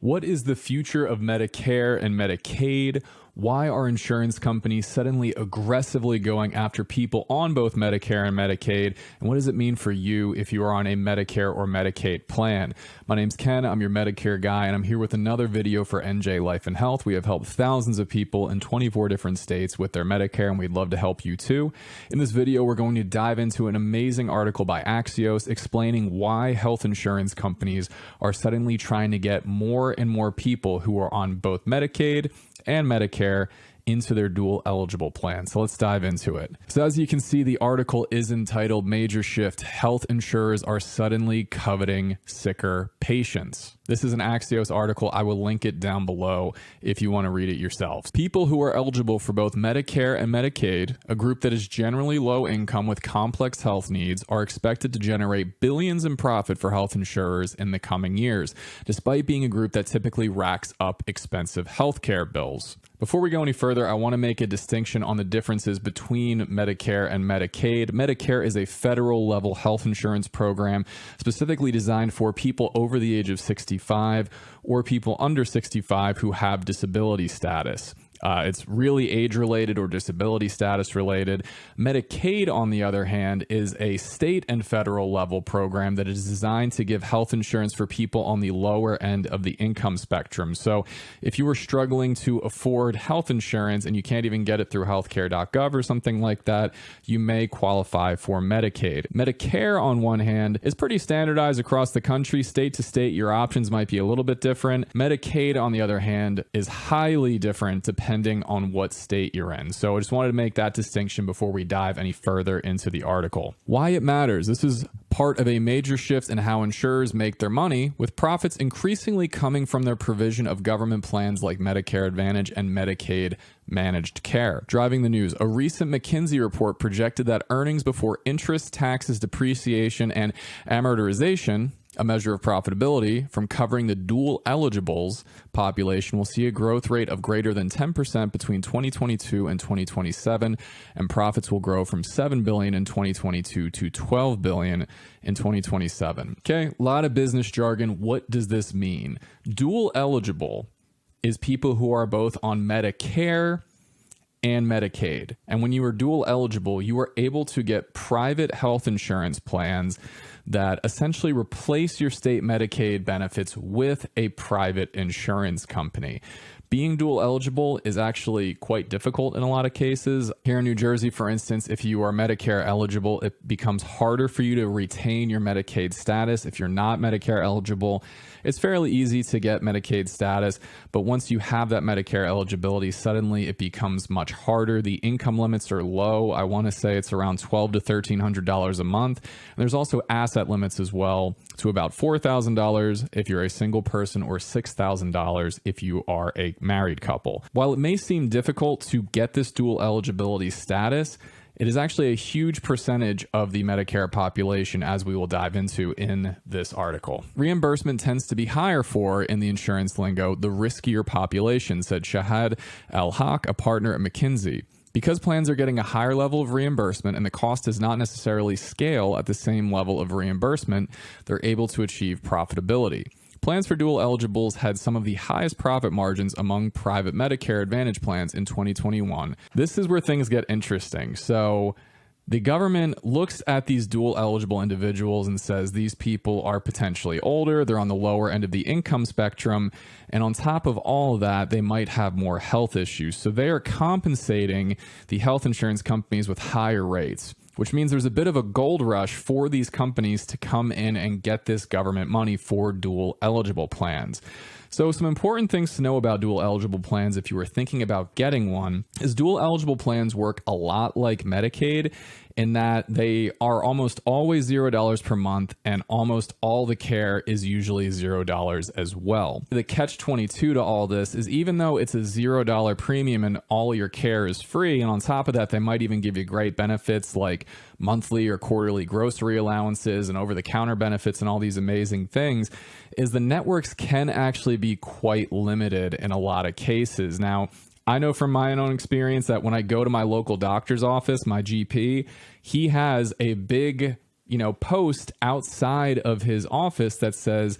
What is the future of Medicare and Medicaid? Why are insurance companies suddenly aggressively going after people on both Medicare and Medicaid? And what does it mean for you if you are on a Medicare or Medicaid plan? My name's Ken. I'm your Medicare guy, and I'm here with another video for NJ Life and Health. We have helped thousands of people in 24 different states with their Medicare, and we'd love to help you too. In this video, we're going to dive into an amazing article by Axios explaining why health insurance companies are suddenly trying to get more and more people who are on both Medicaid and Medicare into their dual eligible plan. So let's dive into it. So as you can see, the article is entitled Major Shift: Health Insurers Are Suddenly Coveting Sicker Patients. This is an Axios article. I will link it down below if you want to read it yourself. People who are eligible for both Medicare and Medicaid, a group that is generally low income with complex health needs, are expected to generate billions in profit for health insurers in the coming years, despite being a group that typically racks up expensive healthcare bills. Before we go any further, I want to make a distinction on the differences between Medicare and Medicaid. Medicare is a federal level health insurance program specifically designed for people over the age of 65 or people under 65 who have disability status. It's really age-related or disability status-related. Medicaid, on the other hand, is a state and federal level program that is designed to give health insurance for people on the lower end of the income spectrum. So if you are struggling to afford health insurance and you can't even get it through healthcare.gov or something like that, you may qualify for Medicaid. Medicare, on one hand, is pretty standardized across the country. State to state, your options might be a little bit different. Medicaid, on the other hand, is highly different depending on what state you're in. So I just wanted to make that distinction before we dive any further into the article. Why it matters. This is part of a major shift in how insurers make their money, with profits increasingly coming from their provision of government plans like Medicare Advantage and Medicaid managed care. Driving the news, a recent McKinsey report projected that earnings before interest, taxes, depreciation, and amortization, a measure of profitability from covering the dual eligibles population, will see a growth rate of greater than 10% between 2022 and 2027, and profits will grow from $7 billion in 2022 to $12 billion in 2027. Okay, a lot of business jargon. What does this mean? Dual eligible is people who are both on Medicare and Medicaid. And when you are dual eligible, you are able to get private health insurance plans that essentially replace your state Medicaid benefits with a private insurance company. Being dual eligible is actually quite difficult in a lot of cases. Here in New Jersey, for instance, if you are Medicare eligible, it becomes harder for you to retain your Medicaid status. If you're not Medicare eligible, it's fairly easy to get Medicaid status, but once you have that Medicare eligibility, suddenly it becomes much harder. The income limits are low. I want to say it's around $1,200 to $1,300 a month. And there's also asset limits as well, to about $4,000 if you're a single person or $6,000 if you are a married couple. While it may seem difficult to get this dual eligibility status, it is actually a huge percentage of the Medicare population, as we will dive into in this article. Reimbursement tends to be higher for, in the insurance lingo, the riskier population, said Shahad Al-Haq, a partner at McKinsey. Because plans are getting a higher level of reimbursement and the cost does not necessarily scale at the same level of reimbursement, they're able to achieve profitability. Plans for dual eligibles had some of the highest profit margins among private Medicare Advantage plans in 2021. This is where things get interesting. So the government looks at these dual eligible individuals and says these people are potentially older, they're on the lower end of the income spectrum, and on top of all of that, they might have more health issues. So they are compensating the health insurance companies with higher rates, which means there's a bit of a gold rush for these companies to come in and get this government money for dual eligible plans. So some important things to know about dual eligible plans if you are thinking about getting one is dual eligible plans work a lot like Medicaid in that they are almost always $0 per month and almost all the care is usually $0 as well. The catch-22 to all this is even though it's a $0 premium and all your care is free, and on top of that, they might even give you great benefits like monthly or quarterly grocery allowances and over-the-counter benefits and all these amazing things, is the networks can actually be quite limited in a lot of cases. Now, I know from my own experience that when I go to my local doctor's office, my GP, he has a big, post outside of his office that says,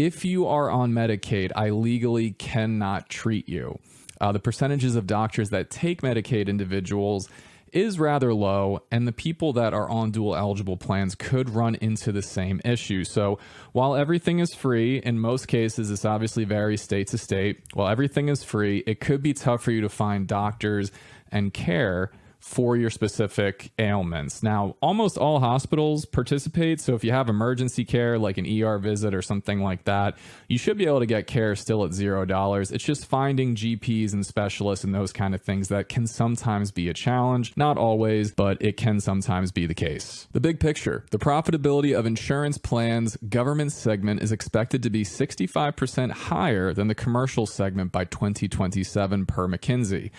if you are on Medicaid, I legally cannot treat you. The percentages of doctors that take Medicaid individuals is rather low, and the people that are on dual eligible plans could run into the same issue. So while everything is free, in most cases, this obviously varies state to state, while everything is free, it could be tough for you to find doctors and care for your specific ailments. Now, almost all hospitals participate, so if you have emergency care like an ER visit or something like that, you should be able to get care still at $0. It's just finding GPs and specialists and those kind of things that can sometimes be a challenge. Not always, but it can sometimes be the case. The big picture: the profitability of insurance plans government segment is expected to be 65% higher than the commercial segment by 2027 per McKinsey.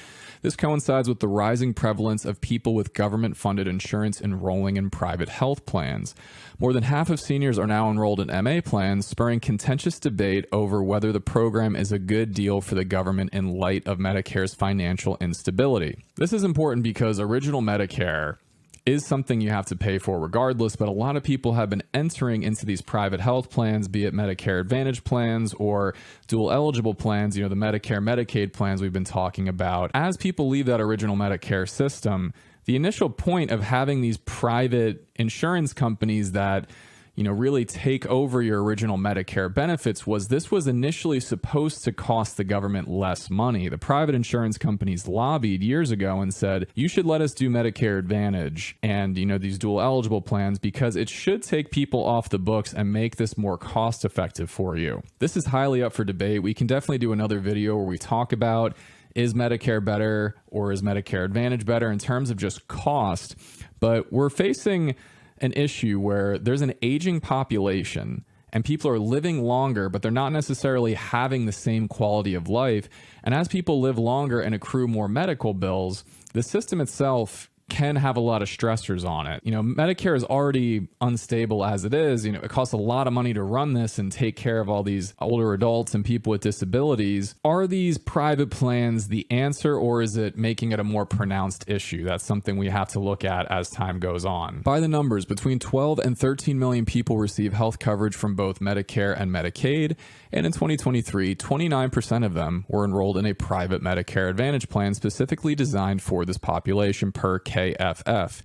This coincides with the rising prevalence of people with government-funded insurance enrolling in private health plans. More than half of seniors are now enrolled in MA plans, spurring contentious debate over whether the program is a good deal for the government in light of Medicare's financial instability. This is important because original Medicare is something you have to pay for regardless, but a lot of people have been entering into these private health plans, be it Medicare Advantage plans or dual eligible plans, the Medicare, Medicaid plans we've been talking about. As people leave that original Medicare system, the initial point of having these private insurance companies that really take over your original Medicare benefits was this was initially supposed to cost the government less money. The private insurance companies lobbied years ago and said, you should let us do Medicare Advantage and, these dual eligible plans because it should take people off the books and make this more cost effective for you. This is highly up for debate. We can definitely do another video where we talk about, is Medicare better or is Medicare Advantage better in terms of just cost? But we're facing an issue where there's an aging population and people are living longer, but they're not necessarily having the same quality of life. And as people live longer and accrue more medical bills, the system itself can have a lot of stressors on it. Medicare is already unstable as it is. It costs a lot of money to run this and take care of all these older adults and people with disabilities. Are these private plans the answer, or is it making it a more pronounced issue? That's something we have to look at as time goes on. By the numbers, between 12 and 13 million people receive health coverage from both Medicare and Medicaid. And in 2023, 29% of them were enrolled in a private Medicare Advantage plan specifically designed for this population per KFF.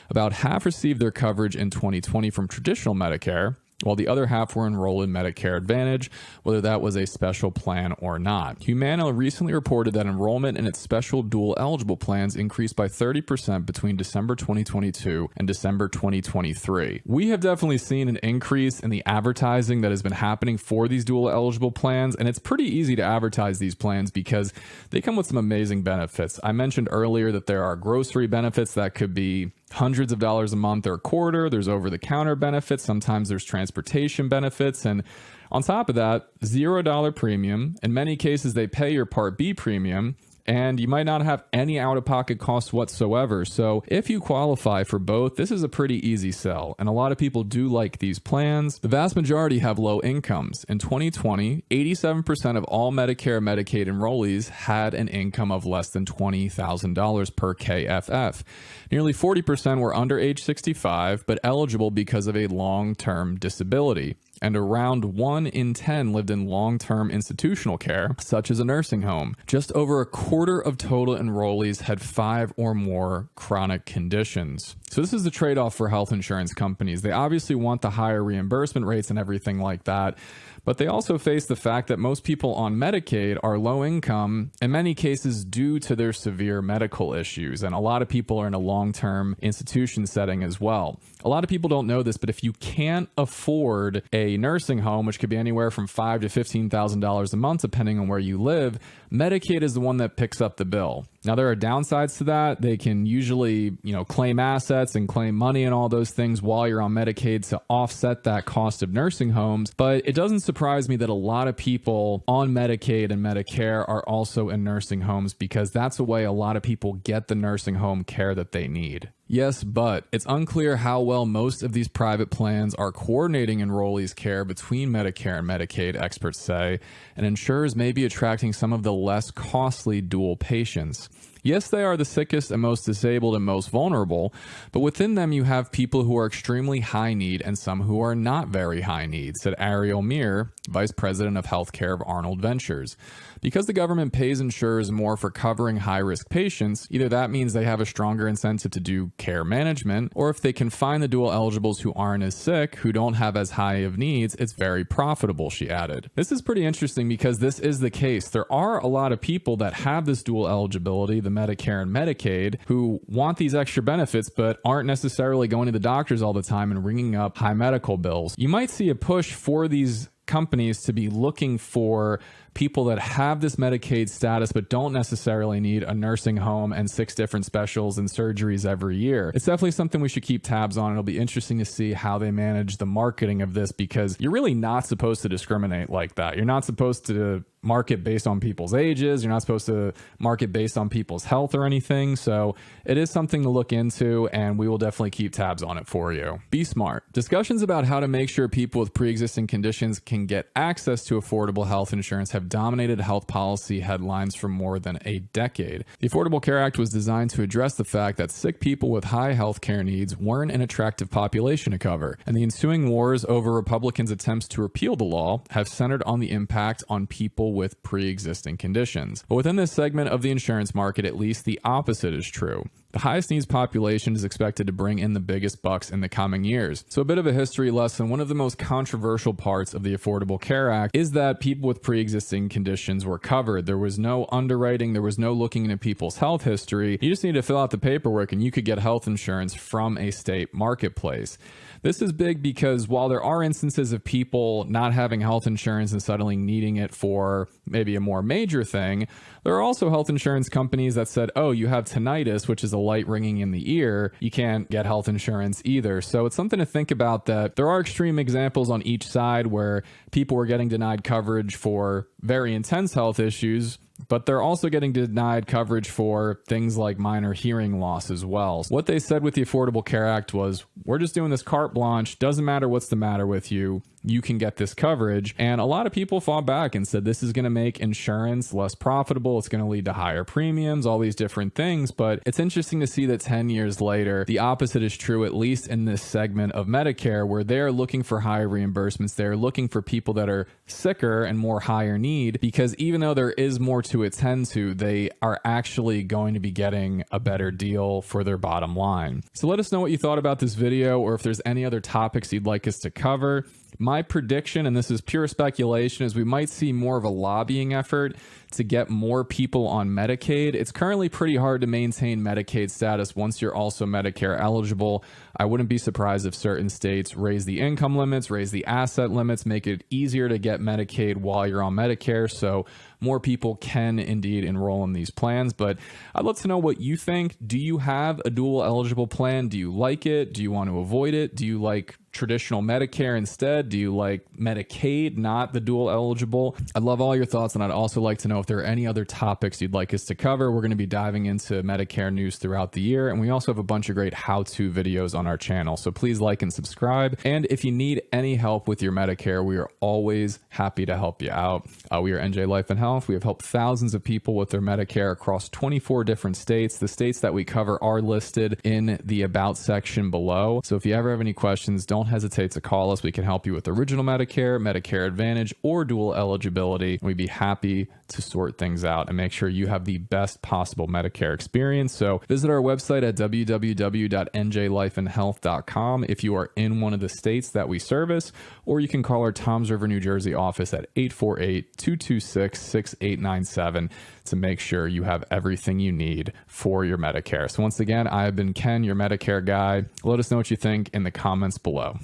About half received their coverage in 2020 from traditional Medicare, while the other half were enrolled in Medicare Advantage, whether that was a special plan or not. Humana recently reported that enrollment in its special dual eligible plans increased by 30% between December 2022 and December 2023. We have definitely seen an increase in the advertising that has been happening for these dual eligible plans, and it's pretty easy to advertise these plans because they come with some amazing benefits. I mentioned earlier that there are grocery benefits that could be hundreds of dollars a month or a quarter. There's over-the-counter benefits. Sometimes there's transportation benefits. And on top of that, $0 premium. In many cases, they pay your Part B premium, and you might not have any out-of-pocket costs whatsoever. So if you qualify for both, this is a pretty easy sell, and a lot of people do like these plans. The vast majority have low incomes. In 2020, 87% of all Medicare and Medicaid enrollees had an income of less than $20,000 per KFF. Nearly 40% were under age 65, but eligible because of a long-term disability. And around 1 in 10 lived in long-term institutional care, such as a nursing home. Just over a quarter of total enrollees had 5 or more chronic conditions. So this is the trade-off for health insurance companies. They obviously want the higher reimbursement rates and everything like that, but they also face the fact that most people on Medicaid are low income, in many cases due to their severe medical issues. And a lot of people are in a long-term institution setting as well. A lot of people don't know this, but if you can't afford a nursing home, which could be anywhere from $5,000 to $15,000 a month, depending on where you live, Medicaid is the one that picks up the bill. Now, there are downsides to that. They can usually, claim assets and claim money and all those things while you're on Medicaid to offset that cost of nursing homes. But it doesn't surprise me that a lot of people on Medicaid and Medicare are also in nursing homes because that's a way a lot of people get the nursing home care that they need. Yes, but it's unclear how well most of these private plans are coordinating enrollees' care between Medicare and Medicaid, experts say, and insurers may be attracting some of the less costly dual patients. Yes, they are the sickest and most disabled and most vulnerable, but within them you have people who are extremely high need and some who are not very high need, said Ariel Mir, Vice President of Healthcare of Arnold Ventures. Because the government pays insurers more for covering high-risk patients, either that means they have a stronger incentive to do care management, or if they can find the dual eligibles who aren't as sick, who don't have as high of needs, it's very profitable, she added. This is pretty interesting because this is the case. There are a lot of people that have this dual eligibility, the Medicare and Medicaid, who want these extra benefits but aren't necessarily going to the doctors all the time and ringing up high medical bills. You might see a push for these companies to be looking for people that have this Medicaid status but don't necessarily need a nursing home and 6 different specials and surgeries every year. It's definitely something we should keep tabs on. It'll be interesting to see how they manage the marketing of this, because you're really not supposed to discriminate like that. You're not supposed to market based on people's ages. You're not supposed to market based on people's health or anything. So it is something to look into, and we will definitely keep tabs on it for you. Be smart. Discussions about how to make sure people with pre-existing conditions can get access to affordable health insurance have dominated health policy headlines for more than a decade. The Affordable Care Act was designed to address the fact that sick people with high health care needs weren't an attractive population to cover, and the ensuing wars over Republicans' attempts to repeal the law have centered on the impact on people with pre-existing conditions. But within this segment of the insurance market, at least, the opposite is true. The highest needs population is expected to bring in the biggest bucks in the coming years. So a bit of a history lesson. One of the most controversial parts of the Affordable Care Act is that people with pre-existing conditions were covered. There was no underwriting. There was no looking into people's health history. You just need to fill out the paperwork and you could get health insurance from a state marketplace. This is big because while there are instances of people not having health insurance and suddenly needing it for maybe a more major thing, there are also health insurance companies that said, oh, you have tinnitus, which is a light ringing in the ear. You can't get health insurance either. So it's something to think about, that there are extreme examples on each side where people were getting denied coverage for very intense health issues, but they're also getting denied coverage for things like minor hearing loss as well. What they said with the Affordable Care Act was, we're just doing this carte blanche. Doesn't matter what's the matter with you. You can get this coverage. And a lot of people fought back and said this is going to make insurance less profitable. It's going to lead to higher premiums, all these different things. But it's interesting to see that 10 years later, the opposite is true, at least in this segment of Medicare, where they're looking for higher reimbursements. They're looking for people that are sicker and more higher need, because even though there is more to attend to, they are actually going to be getting a better deal for their bottom line. So let us know what you thought about this video, or if there's any other topics you'd like us to cover. My prediction, and this is pure speculation, is we might see more of a lobbying effort to get more people on Medicaid. It's currently pretty hard to maintain Medicaid status once you're also Medicare eligible. I wouldn't be surprised if certain states raise the income limits, raise the asset limits, make it easier to get Medicaid while you're on Medicare, so more people can indeed enroll in these plans. But I'd love to know what you think. Do you have a dual eligible plan? Do you like it? Do you want to avoid it? Do you like traditional Medicare instead? Do you like Medicaid, not the dual eligible? I'd love all your thoughts, and I'd also like to know if there are any other topics you'd like us to cover. We're going to be diving into Medicare news throughout the year, and we also have a bunch of great how-to videos on our channel, so please like and subscribe. And if you need any help with your Medicare, we are always happy to help you out. We are NJ Life and Health. We have helped thousands of people with their Medicare across 24 different states. The states that we cover are listed in the About section below, so if you ever have any questions, don't hesitate to call us. We can help you with original Medicare, Medicare Advantage, or dual eligibility. We'd be happy to sort things out and make sure you have the best possible Medicare experience. So visit our website at www.njlifeandhealth.com if you are in one of the states that we service, or you can call our Toms River, New Jersey office at 848-226-6897 to make sure you have everything you need for your Medicare. So once again, I have been Ken, your Medicare guy. Let us know what you think in the comments below.